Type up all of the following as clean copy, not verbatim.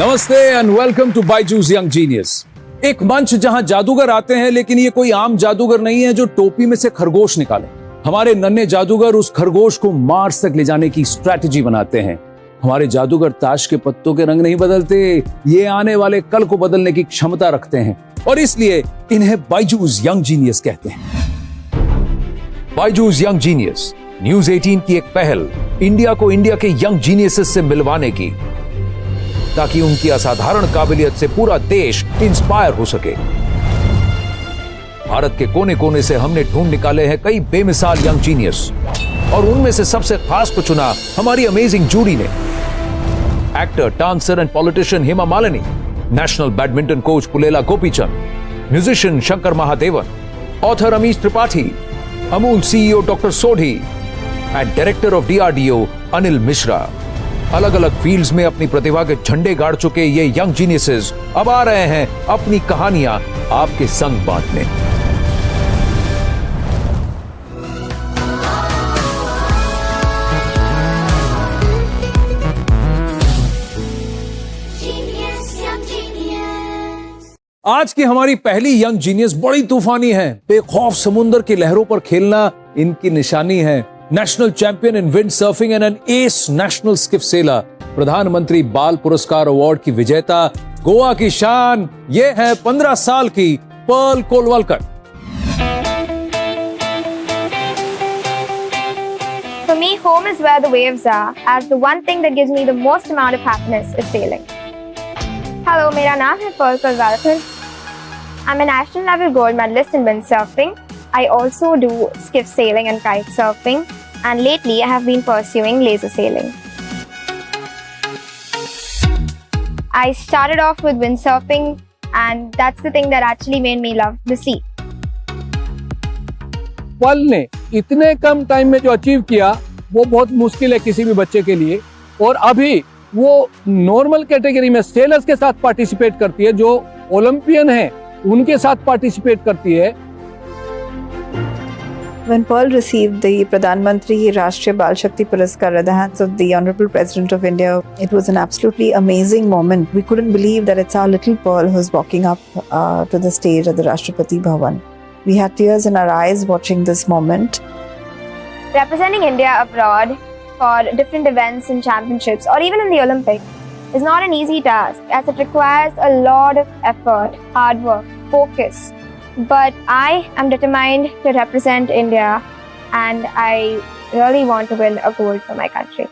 नमस्ते and welcome to Byju's Young Genius. एक मंच जहां जादूगर आते हैं, लेकिन ये कोई आम जादूगर नहीं है जो टोपी में से खरगोश निकाले। हमारे नन्हे जादूगर उस खरगोश को मार्स तक ले जाने की स्ट्रैटेजी बनाते हैं। हमारे जादूगर ताश के पत्तों के रंग नहीं बदलते, ये आने वाले कल को बदलने की क्षमता रखते हैं और इसलिए इन्हें बायजूस यंग जीनियस कहते हैं। बायजूस यंग जीनियस न्यूज 18 की एक पहल, इंडिया को इंडिया के यंग जीनियसेस से मिलवाने की, ताकि उनकी असाधारण काबिलियत से पूरा देश इंस्पायर हो सके। भारत के कोने कोने से हमने ढूंढ निकाले हैं कई बेमिसाल यंग जीनियस और उनमें से सबसे खास को चुना हमारी अमेजिंग जूरी ने। Actor, dancer and politician Hema Malini, national badminton coach Pullela Gopichand, musician Shankar Mahadevan, author Amish Tripathi, Amul CEO doctor Sodhi and director of DRDO Anil Mishra. अलग अलग फील्ड्स में अपनी प्रतिभा के झंडे गाड़ चुके ये यंग जीनियसेस अब आ रहे हैं अपनी कहानियां आपके संग बांटने। आज की हमारी पहली यंग जीनियस बड़ी तूफानी है। बेखौफ समुद्र की लहरों पर खेलना इनकी निशानी है। National champion in wind surfing and N S national skiff sailor, Pradhanmantri Bal पुरस्कार अवार्ड की विजेता, गोवा की शान, ये है 15 साल की Perl कोलवलकर। For me, home is where the waves are, as the one thing that gives me the most amount of happiness is sailing. Hello, मेरा नाम है Perl कोलवलकर. I'm a national level gold medalist in windsurfing. I also do skiff sailing and kite surfing, and lately I have been pursuing laser sailing. I started off with windsurfing, and that's the thing that actually made me love the sea. Pearl ने इतने कम time में जो achieve किया वो बहुत मुश्किल है किसी भी बच्चे के लिए, और अभी वो नॉर्मल कैटेगरी में सेलर्स के साथ पार्टिसिपेट करती है, जो ओलंपियन है उनके साथ पार्टिसिपेट करती है। When Pearl received the Pradhan Mantri Rashtriya Bal Shakti Puraskar at the hands of the Honorable President of India, it was an absolutely amazing moment. We couldn't believe that it's our little Pearl who's walking up to the stage at the Rashtrapati Bhavan. We had tears in our eyes watching this moment. Representing India abroad for different events and championships, or even in the Olympics, is not an easy task, as it requires a lot of effort, hard work, focus. But I am determined to represent India, and I really want to win a gold for my country.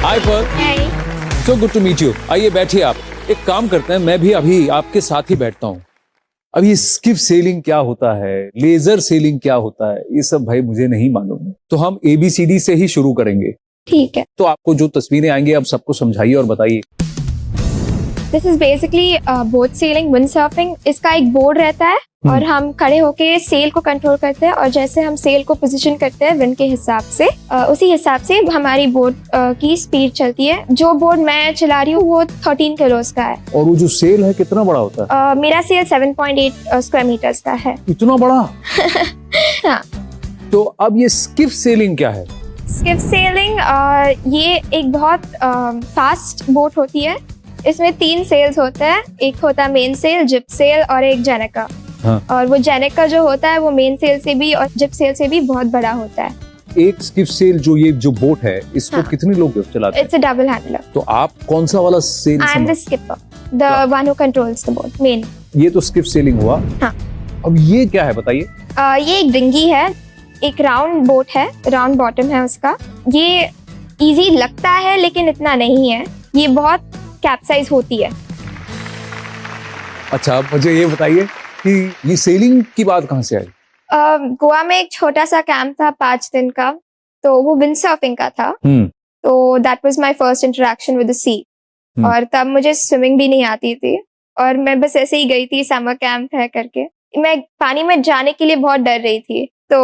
Hi Pearl, Hey. so good to meet you. आइए बैठिए आप। एक काम करते हैं, मैं भी अभी आपके साथ ही बैठता हूँ। अब ये स्किफ सेलिंग क्या होता है, लेजर सेलिंग क्या होता है, ये सब भाई मुझे नहीं मालूम है, तो हम ABCD से ही शुरू करेंगे। ठीक है. तो आपको जो तस्वीरें आएंगी आप सबको समझाइए और बताइए। This is basically boat sailing, windsurfing. इसका एक बोर्ड रहता है और हम खड़े होके सेल को कंट्रोल करते हैं, और जैसे हम सेल को पोजीशन करते हैं विंड के हिसाब से, उसी हिसाब से हमारी बोट की स्पीड चलती है। जो बोर्ड मैं चला रही हूँ वो 13 किलोस का है। और वो जो सेल है कितना बड़ा होता है? मेरा सेल 7.8 स्क्वायर मीटर्स का है। इतना बड़ा? हाँ। तो अब ये स्किफ सेलिंग क्या है? स्किफ सेलिंग ये एक बहुत फास्ट बोट होती है। इसमें 3 सेल्स होते हैं, एक होता है मेन सेल, जिप सेल और एक जेनेका। हाँ। और वो जेनेका जो होता है वो मेन सेल से भी और जिप सेल से भी बहुत बड़ा होता है। एक स्किफ सेल जो ये जो बोट है इसको हाँ। कितने लोग चलाते हैं? It's a double handler. तो आप कौन सा वाला sail? I am the skipper, the one who controls the boat main. ये तो स्किफ सेलिंग हुआ। हाँ। अब ये क्या है बताइए? ये एक डिंगी है, एक राउंड बोट है, राउंड बॉटम है उसका। ये इजी लगता है लेकिन इतना नहीं है, ये बहुत कैप्साइज होती है। अच्छा, मुझे ये बताइए कि ये सेलिंग की बात कहाँ से आई? गोवा में एक छोटा सा कैंप था 5 दिन का, तो वो विंड सर्फिंग का था। तो that was my first interaction with the sea. और तब मुझे स्विमिंग भी नहीं आती थी, और मैं बस ऐसे ही गई थी, समर कैंप है करके। मैं पानी में जाने के लिए बहुत डर रही थी, तो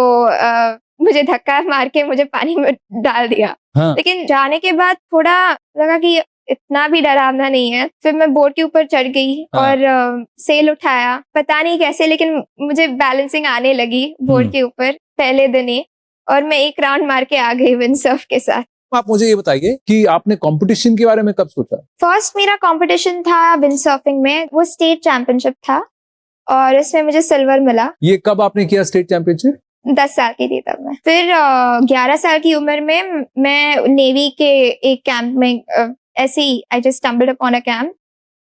मुझे धक्का मार के मुझे पानी में डाल दिया। हाँ। लेकिन जाने के बाद थोड़ा लगा कि इतना भी डरावना नहीं है। फिर मैं बोट के ऊपर चढ़ गई और सेल उठाया, पता नहीं कैसे, लेकिन मुझे बैलेंसिंग आने लगी बोट के ऊपर पहले दिन ही। और मैं एक राउंड मार के आ गई विंडसर्फ के साथ। आप मुझे ये बताइए कि आपने कंपटीशन के बारे में कब सोचा? फर्स्ट मेरा कंपटीशन था विंडसर्फिंग में, वो स्टेट चैंपियनशिप था और इसमें मुझे सिल्वर मिला। ये कब आपने किया स्टेट चैंपियनशिप? 10 साल की थी तब मैं। फिर 11 साल की उम्र में मैं नेवी के एक कैंप में ऐसे ही I just stumbled upon a camp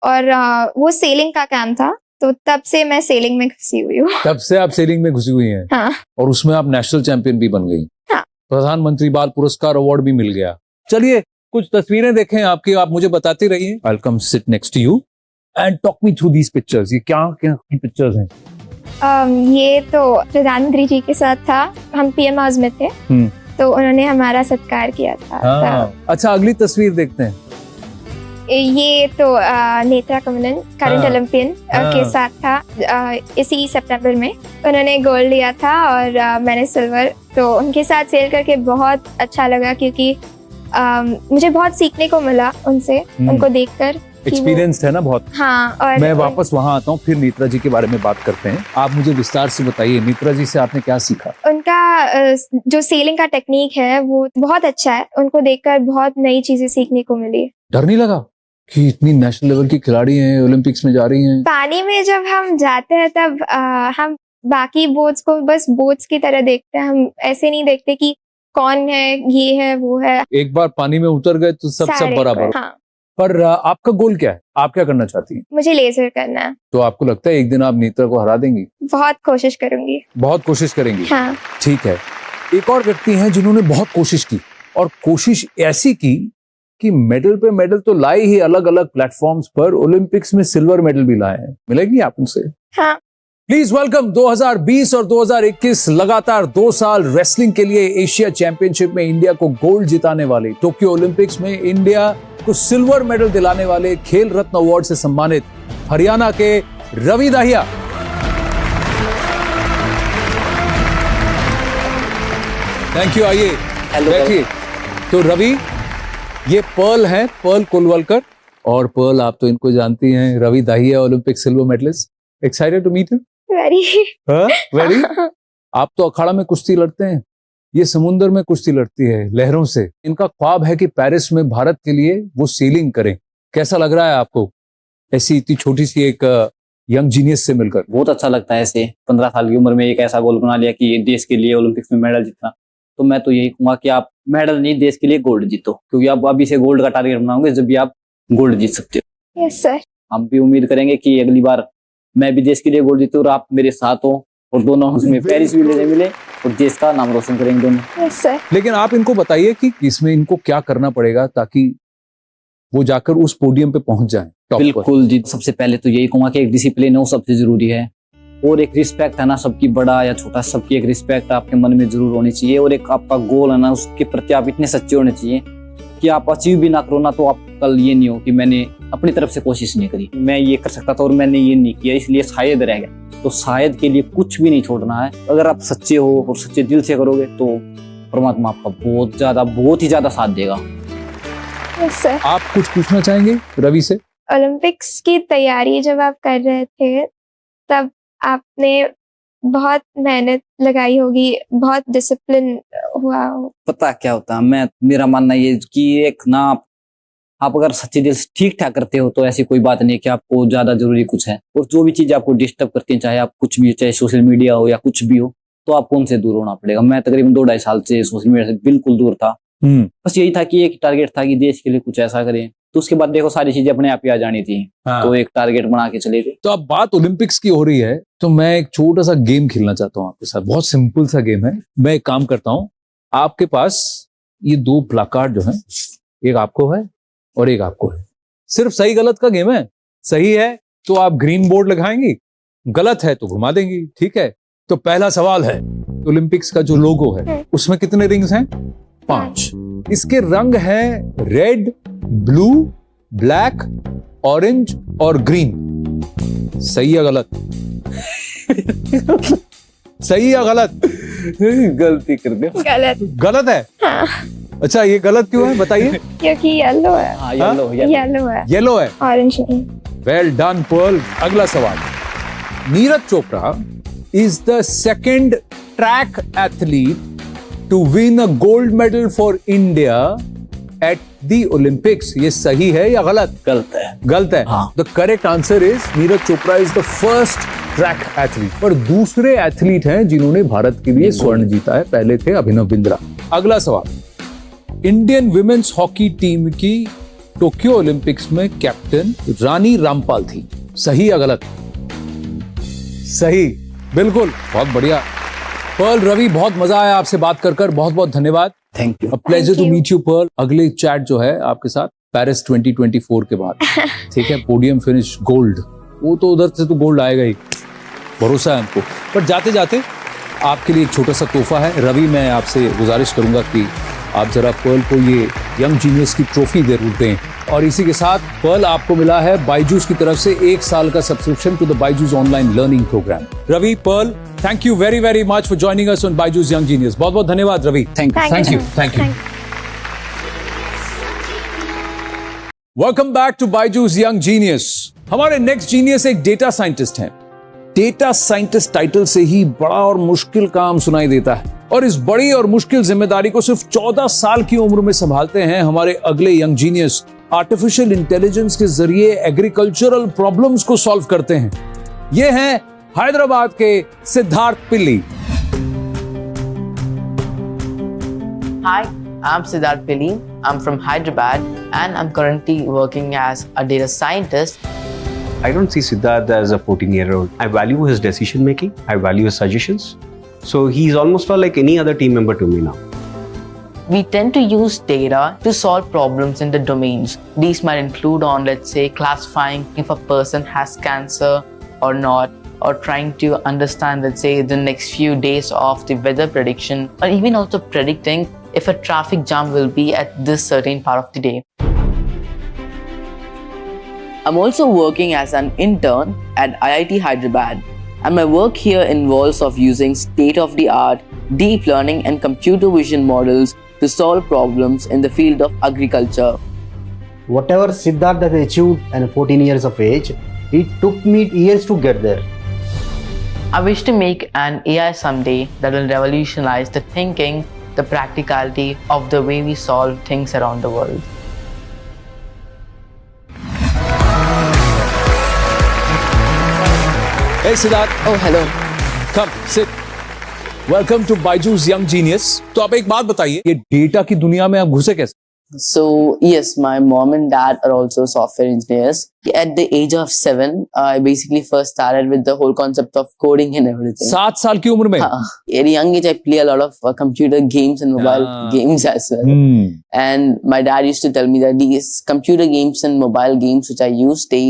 और वो सेलिंग का कैंप था, तो तब से मैं सेलिंग में घुसी हुई हूँ। तब से आप सेलिंग में घुसी हुई हैं? हाँ। और उसमें आप नेशनल चैंपियन भी बन गई। हाँ। प्रधानमंत्री बाल पुरस्कार अवार्ड भी मिल गया। चलिए कुछ तस्वीरें देखें आपकी, आप मुझे बताती रहिए। I will come sit next to you and talk me through these pictures. ये क्या क्या की पिक्चर्स हैं? ये तो प्रधानमंत्री जी के साथ था, हम पीएम हाउस में थे तो उन्होंने हमारा सत्कार किया था। हाँ। अच्छा, अगली तस्वीर देखते हैं। ये तो नेत्रा कमलन करंट हाँ। ओलंपियन के साथ था। इसी सितंबर में उन्होंने गोल्ड लिया था और मैंने सिल्वर। तो उनके साथ सेल करके बहुत अच्छा लगा क्योंकि मुझे बहुत सीखने को मिला उनसे, उनको देखकर। एक्सपीरियंस है ना बहुत। हाँ। और मैं वापस वहां आता हूँ, फिर नेत्रा जी के बारे में बात करते हैं। आप मुझे विस्तार से बताइए, नेत्रा जी से आपने क्या सीखा? उनका जो सेलिंग का टेक्निक है वो बहुत अच्छा है, उनको देखकर बहुत नई चीजें सीखने को मिली। डर नहीं लगा कि इतनी नेशनल लेवल की खिलाड़ी हैं, ओलंपिक्स में जा रही हैं? पानी में जब हम जाते हैं तब हम बाकी बोट्स को बस बोट्स की तरह देखते हैं, हम ऐसे नहीं देखते कि कौन है, ये है, वो है। एक बार पानी में उतर गए तो सब बराबर। हाँ। पर आपका गोल क्या है? आप क्या करना चाहती हैं? मुझे लेजर करना है। तो आपको लगता है एक दिन आप नेत्रा को हरा देंगी? बहुत कोशिश करूंगी। बहुत कोशिश करेंगी? हाँ। ठीक है। एक और व्यक्ति हैं जिन्होंने बहुत कोशिश की, और कोशिश ऐसी की कि मेडल पे मेडल तो लाए ही, अलग अलग प्लेटफॉर्म्स पर ओलंपिक्स में सिल्वर मेडल भी लाए हैं। मिलेगी आप उनसे? हाँ। प्लीज वेलकम 2020 और 2021 लगातार 2 साल रेसलिंग के लिए एशिया चैंपियनशिप में इंडिया को गोल्ड जिताने वाले, टोक्यो ओलंपिक्स में इंडिया को सिल्वर मेडल दिलाने वाले, खेल रत्न अवार्ड से सम्मानित हरियाणा के रवि दाहिया। Thank you. आइए बैठिए। तो रवि, ये पर्ल है, पर्ल कुलवलकर। और पर्ल, आप तो इनको जानती हैं, Ravi Dahiya Olympic silver medallist. Excited to meet you? Very. आप तो अखाड़ा में कुश्ती लड़ते हैं, ये समुद्र में कुश्ती लड़ती है लहरों से। इनका ख्वाब है कि पेरिस में भारत के लिए वो सेलिंग करें। कैसा लग रहा है आपको ऐसी इतनी छोटी सी एक यंग जीनियस से मिलकर? बहुत अच्छा लगता है। ऐसे 15 साल की उम्र में एक ऐसा गोल बना लिया कि देश के लिए ओलंपिक्स में मेडल जीतना। तो मैं तो यही कहूंगा कि आप मेडल नहीं, देश के लिए गोल्ड जीतो, क्योंकि आप अभी से गोल्ड का टारगेट बनाओगे जब भी आप गोल्ड जीत सकते हो। Yes sir. हम भी उम्मीद करेंगे कि अगली बार मैं भी देश के लिए गोल्ड जीतूं और आप मेरे साथ हो, और दोनों उसमें पेरिस भी लेने मिले और देश का नाम रोशन करेंगे दोनों। Yes sir. लेकिन आप इनको बताइए कि इसमें इनको क्या करना पड़ेगा ताकि वो जाकर उस पोडियम पे पहुंच जाएं, टॉप पर। बिल्कुल जी, सबसे पहले तो यही कहूंगा कि एक डिसिप्लिन है, वो सबसे जरूरी है, और एक रिस्पेक्ट है ना, सबकी बड़ा या छोटा सबकी एक रिस्पेक्ट आपके मन में जरूर होनी चाहिए, और एक आपका गोल है ना, उसके प्रति आप इतने सच्चे होने चाहिए कि आप अचीव भी ना करो ना तो आप कल ये नहीं हो कि मैंने अपनी तरफ से कोशिश नहीं करी, मैं ये कर सकता था और मैंने ये नहीं किया इसलिए शायद रह गया। तो शायद के लिए कुछ भी नहीं छोड़ना है। अगर आप सच्चे हो और सच्चे दिल से करोगे तो परमात्मा आपका बहुत ही ज्यादा साथ देगा। Yes sir. आप कुछ पूछना चाहेंगे रवि से? ओलंपिक्स की तैयारी जब आप कर रहे थे तब आपने बहुत मेहनत लगाई होगी, बहुत डिसिप्लिन हुआ हो। पता क्या होता है, मेरा मानना ये कि एक ना आप अगर सच्चे दिल से ठीक ठाक करते हो तो ऐसी कोई बात नहीं कि आपको ज्यादा जरूरी कुछ है, और जो भी चीज आपको डिस्टर्ब करती है, चाहे आप कुछ भी, चाहे सोशल मीडिया हो या कुछ भी हो, तो आपको उनसे दूर होना पड़ेगा। मैं तकरीबन 2-2.5 साल से सोशल मीडिया से बिल्कुल दूर था। बस यही था कि एक टारगेट था कि देश के लिए कुछ ऐसा करें। तो उसके बाद देखो सारी चीजें अपने आप ही आ जानी थी। हाँ। तो एक टारगेट बना के चले गए। तो अब बात ओलंपिक्स की हो रही है तो मैं एक छोटा सा गेम खेलना चाहता हूँ आपके साथ। बहुत सिंपल सा गेम है। मैं एक काम करता हूँ, आपके पास ये 2 प्लाकार्ड जो है, एक आपको है और एक आपको है। सिर्फ सही गलत का गेम है। सही है तो आप ग्रीन बोर्ड लगाएंगी, गलत है तो घुमा देंगी। ठीक है? तो पहला सवाल है, ओलंपिक्स का जो लोगो है उसमें कितने रिंग्स हैं? 5। इसके रंग है रेड, ब्लू, ब्लैक, ऑरेंज और ग्रीन। सही या गलत? सही या गलत? गलती कर दे। गलत है। हाँ। अच्छा, ये गलत क्यों है बताइए? क्योंकि येलो है। हाँ, येलो है। येलो है, ऑरेंज नहीं। Well done Pearl. अगला सवाल, Neeraj Chopra is the second track athlete to win a gold medal for India at the Olympics. ये सही है या गलत? गलत है। गलत है। हाँ। The correct answer is Neeraj Chopra is the first track athlete. पर दूसरे एथलीट हैं जिन्होंने भारत के लिए स्वर्ण जीता है। पहले थे अभिनव बिंद्रा। अगला सवाल, इंडियन विमेन्स हॉकी टीम की टोक्यो ओलंपिक्स में कैप्टन रानी रामपाल थी। सही या गलत? सही, बिल्कुल, बहुत बढ़िया। पर्ल, रवि, बहुत मजा आया आपसे बात कर। बहुत बहुत धन्यवाद। Thank you. Pleasure to you. Meet you Pearl. अगले चैट जो है आपके साथ पेरिस 2024 के बाद, ठीक है, पोडियम फिनिश गोल्ड, वो तो उधर से तो गोल्ड आएगा ही, भरोसा है हमको। पर जाते जाते आपके लिए एक छोटा सा तोहफा है। रवि, मैं आपसे गुजारिश करूंगा कि आप जरा पर्ल को ये यंग जीनियस की ट्रॉफी जरूर दें। और इसी के साथ पर्ल, आपको मिला है बायजूस की तरफ से 1 साल का subscription to the Byju's online learning programme. Ravi, Pearl, thank you very very much for joining us on Byju's Young Genius. बहुत बहुत धन्यवाद Ravi. Thank you. Thank you. Thank you. Welcome back to Byju's Young Genius. हमारे नेक्स्ट जीनियस एक data scientist हैं। Data scientist title से ही बड़ा और मुश्किल काम सुनाई देता है, और इस बड़ी और मुश्किल जिम्मेदारी को सिर्फ 14 साल की उम्र में संभालते हैं हमारे अगले यंग जीनियस। आर्टिफिशियल इंटेलिजेंस के जरिए एग्रीकल्चरल प्रॉब्लम्स को सॉल्व करते हैं। ये हैं हैदराबाद के सिद्धार्थ पिल्ली। Hi, I'm Siddharth Pili. I'm from Hyderabad and I'm currently working as a data scientist. I don't see Siddharth as a 14-year-old. I value his decision making. I value his suggestions. So he's almost like any other team member to me now. We tend to use data to solve problems in the domains. These might include on, let's say, classifying if a person has cancer or not, or trying to understand, let's say, the next few days of the weather prediction, or even also predicting if a traffic jam will be at this certain part of the day. I'm also working as an intern at IIT Hyderabad, and my work here involves of using state-of-the-art deep learning and computer vision models to solve problems in the field of agriculture. Whatever Siddharth has achieved at 14 years of age, it took me years to get there. I wish to make an AI someday that will revolutionize the thinking, the practicality of the way we solve things around the world. Hey Siddharth, Oh, hello. come sit. Welcome to Byju's Young genius. तो आप एक बात बताइए, ये data की दुनिया में आप घुसे कैसे? So, yes, my mom and dad are also software engineers. At the age of 7, I basically first started with the whole concept of coding and everything. 7 साल की उम्र में? At a young age, I play a lot of computer games and mobile games as well. And my dad used to tell me that these computer games and mobile games which I use, they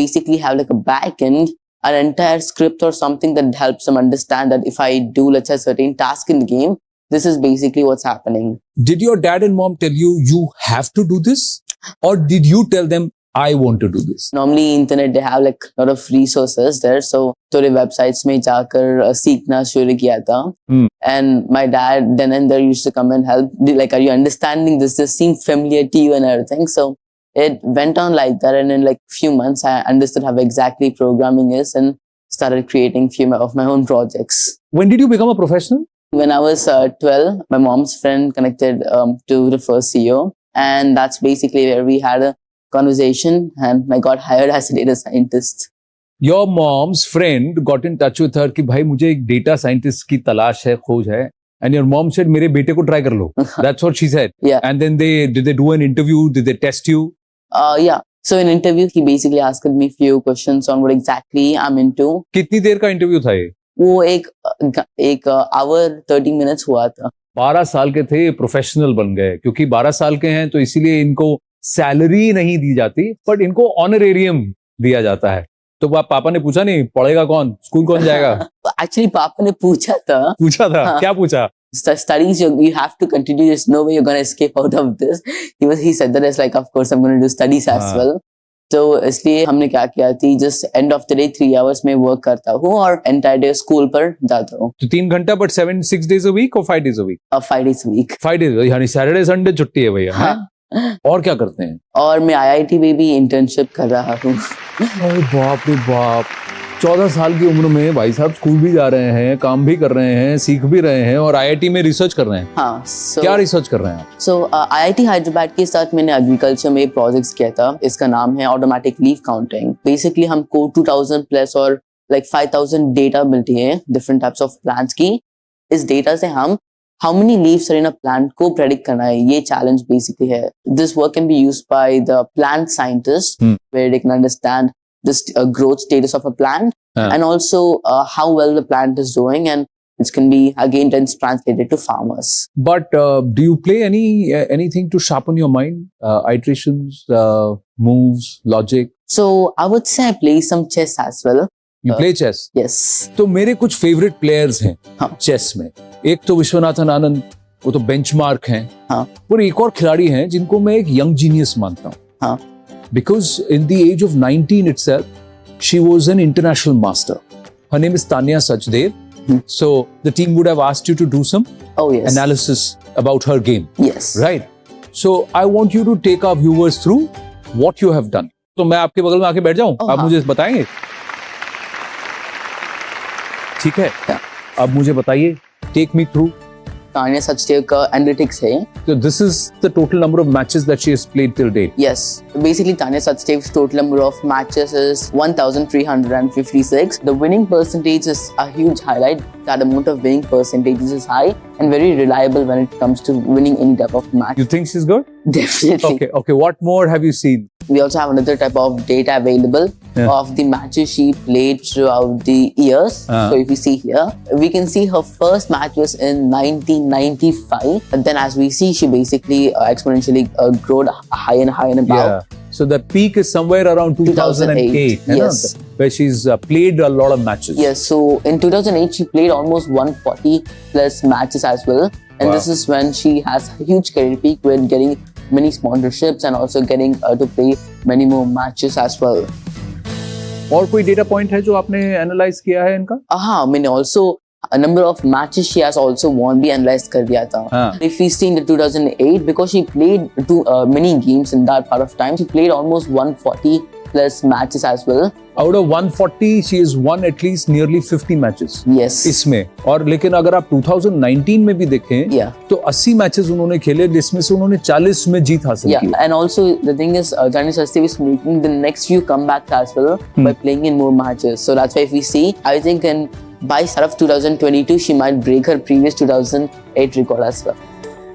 basically have like a backend, an entire script or something that helps them understand that if I do, let's say, a certain task in the game, this is basically what's happening. Did your dad and mom tell you have to do this? Or did you tell them, I want to do this? Normally, internet, they have like a lot of resources there. So, थोड़े websites में जाकर सीखना शुरू किया था. And my dad then and there used to come and help. Like, are you understanding this? This seemed familiar to you and everything. So, it went on like that. And in like few months, I understood how exactly programming is and started creating few of my own projects. When did you become a professional? When I was 12, my mom's friend connected to the first CEO, and that's basically where we had a conversation, and I got hired as a data scientist. Your mom's friend got in touch with her कि भाई मुझे एक data scientist की तलाश है, खोज है, and your mom said मेरे बेटे को try कर लो. That's what she said. Yeah. And then did they do an interview? Did they test you? Yeah. So in interview, he basically asked me few questions on what exactly I'm into. कितनी देर का interview था ये? वो एक hour 30 minutes हुआ था. 12 साल के थे, प्रोफेशनल बन गए। क्योंकि 12 साल के हैं तो इसीलिए इनको सैलरी नहीं दी जाती, बट इनको ऑनरेरियम दिया जाता है। तो पापा ने पूछा नहीं पढ़ेगा कौन, स्कूल कौन जाएगा? Actually, पापा ने पूछा था। हाँ। क्या पूछा? Studies, you have to continue. There's no way you're going to escape out of this. He said that, it's like, of course, I'm going to do studies as well. तो इसलिए हमने क्या किया थी, just end of the day 3 hours में work करता हूँ और एंटायर डे स्कूल पर जाता हूँ। तो 3 घंटा, बट 6 days a week और 5 days a week? 5 days a week। 5 days, यानी सैटरडे संडे छुट्टी है भैया। हाँ। और क्या करते हैं? और मैं IIT में भी इंटर्नशिप कर रहा हूँ। बाप रे बाप, 14 साल की उम्र में भाई साहब स्कूल भी जा रहे हैं, काम भी कर रहे हैं, सीख भी रहे हैं और आईआईटी में रिसर्च कर रहे हैं। हाँ, क्या रिसर्च कर रहे हैं आप? सो IIT हैदराबाद के साथ मैंने एग्रीकल्चर में प्रोजेक्ट्स किया था। इसका नाम है ऑटोमेटिक लीफ काउंटिंग। बेसिकली हमको 2000 प्लस और लाइक 5000 डेटा मिलती है डिफरेंट टाइप्स ऑफ प्लांट्स की। इस डेटा से हम how many leaves are in a plant को प्रेडिक्ट करना है, ये चैलेंज बेसिकली है। This work can be used by the plant scientist where they can understand this growth status of a plant and also how well the plant is doing, and it can be again then translated to farmers. But do you play anything to sharpen your mind? Iterations, moves, logic? So I would say I play some chess as well. You play chess? Yes. तो मेरे कुछ favourite players हैं हाँ. Chess में। एक तो विश्वनाथन आनंद, वो तो बेंचमार्क हैं। हाँ. और एक और खिलाड़ी हैं जिनको मैं एक यंग जीनियस मानता हूँ। हाँ. Because in the age of 19 itself, she was an international master. Her name is Tanya Sachdev. So the team would have asked you to do some analysis about her game. Yes. Right. So I want you to take our viewers through what you have done. तो मैं आपके बगल में आके बैठ जाऊं? आप मुझे बताएंगे? ठीक है। अब मुझे बताइए, take me through. Tanya Sachdev का analytics है। So this is the total number of matches that she has played till date. Yes. Basically, Tanya Sachdev's total number of matches is 1,356. The winning percentage is a huge highlight. That amount of winning percentage is high and very reliable when it comes to winning any type of match. You think she's good? Definitely. Okay. What more have you seen? We also have another type of data available of the matches she played throughout the years. So if you see here, we can see her first match was in 1995. And then as we see, she basically exponentially grew higher and higher and above. Yeah. So the peak is somewhere around 2008. Yes. Where she's played a lot of matches. Yes. So in 2008, she played almost 140 plus matches as well. And this is when she has a huge career peak with getting many sponsorships and also getting to play many more matches as well. और कोई data point है जो आपने analyse किया है इनका? हाँ, मैंने also a number of matches she has also won भी analyze कर दिया था. If we see in the 2008, because she played many games in that part of time, she played almost 140 plus matches as well. Out of 140, she has won at least nearly 50 matches. Yes. इसमें और लेकिन अगर आप 2019 में भी देखें तो 80 matches उन्होंने खेले जिसमें से उन्होंने 40 में जीत हासिल की. And also the thing is, Tanya Sachdev is making the next few comebacks as well by playing in more matches. So that's why if we see, I think by start of 2022, she might break her previous 2008 record as well.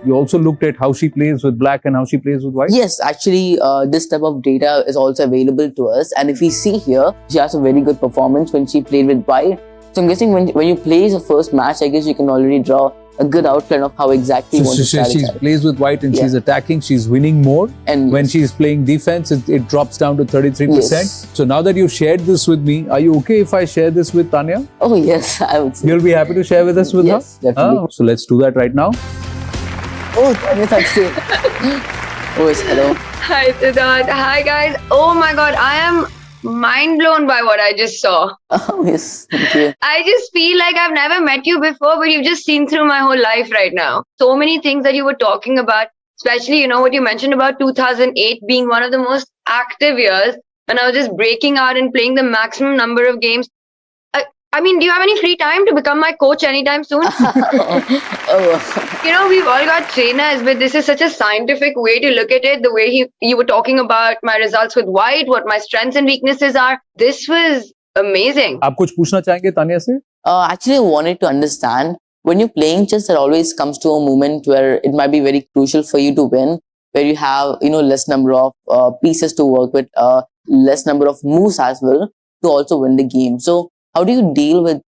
You also looked at how she plays with black and how she plays with white? Yes, actually, this type of data is also available to us. And if we see here, she has a very good performance when she played with white. So I'm guessing when you play the first match, I guess you can already draw a good outline of how exactly you want to strategize. She plays with white and she's attacking, she's winning more. And when she's playing defense, it drops down to 33%. Yes. So now that you've shared this with me, are you okay if I share this with Tanya? Oh yes, I would say. You'll be happy to share with us with her? Yes, definitely. So let's do that right now. Oh, Tanya Sachdev. Oh, yes, hello. Hi, Siddharth. Hi, guys. Oh my God, I am mind blown by what I just saw. Oh, yes, thank you. I just feel like I've never met you before, but you've just seen through my whole life right now. So many things that you were talking about, especially, you know, what you mentioned about 2008 being one of the most active years when I was just breaking out and playing the maximum number of games. I mean, do you have any free time to become my coach anytime soon? You know, we've all got trainers, but this is such a scientific way to look at it. The way you were talking about my results with white, what my strengths and weaknesses are. This was amazing. आप कुछ पूछना चाहेंगे तानिया से? Actually, I wanted to understand, when you're playing chess, there always comes to a moment where it might be very crucial for you to win, where you have, you know, less number of pieces to work with, less number of moves as well to also win the game. So how do you deal with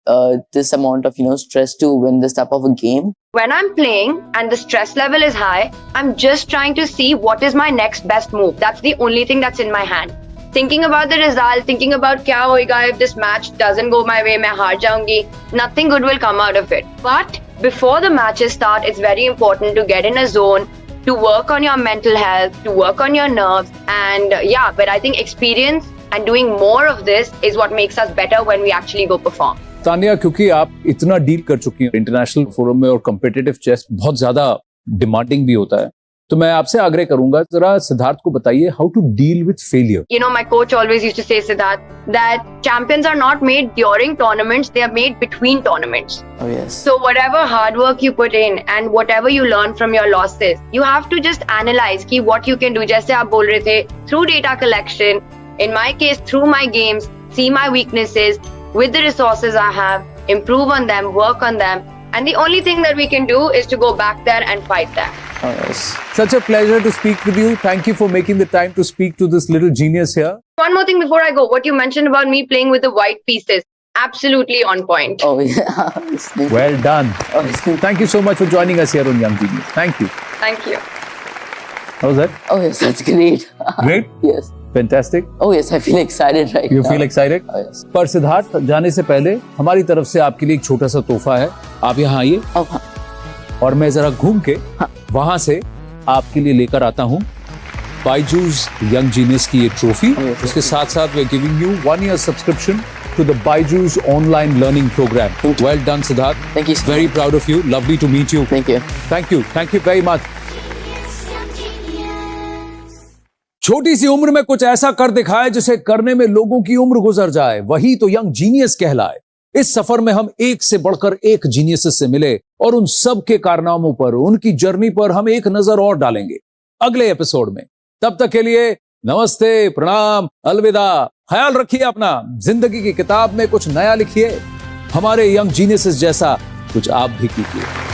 this amount of, you know, stress to win this type of a game? When I'm playing and the stress level is high, I'm just trying to see what is my next best move. That's the only thing that's in my hand. Thinking about the result, thinking about kya hoega if this match doesn't go my way, main haar jaungi. Nothing good will come out of it. But before the matches start, it's very important to get in a zone, to work on your mental health, to work on your nerves. And but I think experience and doing more of this is what makes us better when we actually go perform. Tania, क्योंकि आप इतना deal कर चुकी हैं international forum में और competitive chess बहुत ज्यादा डिमांडिंग भी होता है, तो मैं आपसे आग्रह करूंगा, जरा सिद्धार्थ को बताइए how to deal with failure. You know, my coach always used to say, Siddharth, that champions are not made during tournaments, they are made between tournaments. Oh yes. So whatever hard work you put in and whatever you learn from your losses, you have to just analyze ki what you can do. जैसे आप बोल रहे थे, through data collection, in my case, through my games, see my weaknesses, with the resources I have, improve on them, work on them. And the only thing that we can do is to go back there and fight that. Oh yes. Such a pleasure to speak with you. Thank you for making the time to speak to this little genius here. One more thing before I go, what you mentioned about me playing with the white pieces, absolutely on point. Oh yeah. Well done. Oh, yes. Thank you so much for joining us here on Young Genius. Thank you. Thank you. How was that? Oh yes, that's great. Great? Yes. Fantastic. Oh yes, I feel excited right You now. feel excited? Oh yes. पर सिद्धार्थ, जाने से पहले हमारी तरफ से आपके लिए एक छोटा सा तोहफा है. आप यहाँ आइए Oh, हाँ. और मैं जरा घूम के वहां से आपके लिए लेकर आता हूँ बायजूस यंग जीनियस की ये ट्रॉफी. उसके साथ साथ we are giving you 1 year subscription to the Byju's online learning program. Well done, Siddharth. Thank you. Very proud of you. Lovely to meet you. Thank you. Thank you. Thank you very much. छोटी सी उम्र में कुछ ऐसा कर दिखाए जिसे करने में लोगों की उम्र गुजर जाए, वही तो यंग जीनियस कहलाए. इस सफर में हम एक से बढ़कर एक जीनियस से मिले और उन सब के कारनामों पर, उनकी जर्नी पर हम एक नजर और डालेंगे अगले एपिसोड में. तब तक के लिए नमस्ते, प्रणाम, अलविदा. ख्याल रखिए अपना. जिंदगी की किताब में कुछ नया लिखिए. हमारे यंग जीनियस जैसा कुछ आप भी कीजिए.